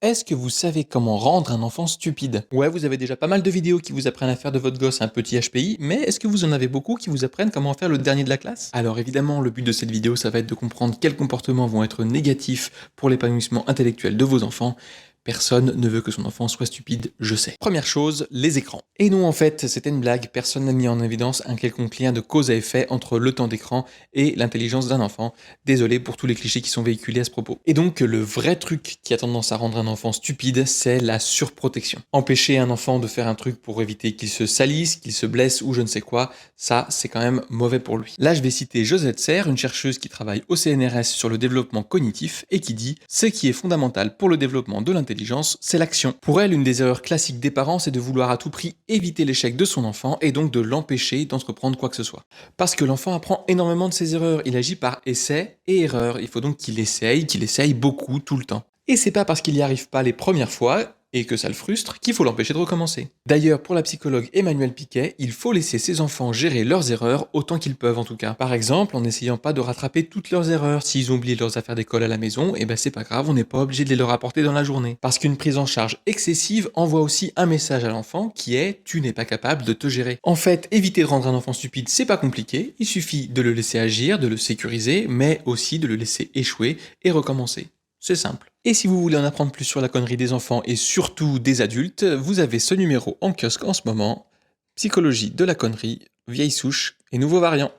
Est-ce que vous savez comment rendre un enfant stupide? Ouais, vous avez déjà pas mal de vidéos qui vous apprennent à faire de votre gosse un petit HPI, mais est-ce que vous en avez beaucoup qui vous apprennent comment faire le dernier de la classe? Alors évidemment, le but de cette vidéo, ça va être de comprendre quels comportements vont être négatifs pour l'épanouissement intellectuel de vos enfants. Personne ne veut que son enfant soit stupide, je sais. Première chose, les écrans. Et non, en fait, c'était une blague, personne n'a mis en évidence un quelconque lien de cause à effet entre le temps d'écran et l'intelligence d'un enfant. Désolé pour tous les clichés qui sont véhiculés à ce propos. Et donc, le vrai truc qui a tendance à rendre un enfant stupide, c'est la surprotection. Empêcher un enfant de faire un truc pour éviter qu'il se salisse, qu'il se blesse ou je ne sais quoi, ça, c'est quand même mauvais pour lui. Là, je vais citer Josette Serre, une chercheuse qui travaille au CNRS sur le développement cognitif et qui dit « Ce qui est fondamental pour le développement de l'intelligence, c'est l'action ». Pour elle, une des erreurs classiques des parents, c'est de vouloir à tout prix éviter l'échec de son enfant et donc de l'empêcher d'entreprendre quoi que ce soit. Parce que l'enfant apprend énormément de ses erreurs, il agit par essai et erreur, il faut donc qu'il essaye beaucoup tout le temps. Et c'est pas parce qu'il n'y arrive pas les premières fois et que ça le frustre qu'il faut l'empêcher de recommencer. D'ailleurs, pour la psychologue Emmanuelle Piquet, il faut laisser ses enfants gérer leurs erreurs autant qu'ils peuvent en tout cas. Par exemple, en n'essayant pas de rattraper toutes leurs erreurs. S'ils ont oublié leurs affaires d'école à la maison, et ben c'est pas grave, on n'est pas obligé de les leur apporter dans la journée. Parce qu'une prise en charge excessive envoie aussi un message à l'enfant qui est « tu n'es pas capable de te gérer ». En fait, éviter de rendre un enfant stupide, c'est pas compliqué, il suffit de le laisser agir, de le sécuriser, mais aussi de le laisser échouer et recommencer. C'est simple. Et si vous voulez en apprendre plus sur la connerie des enfants et surtout des adultes, vous avez ce numéro en kiosque en ce moment, Psychologie de la connerie, vieille souche et nouveau variant.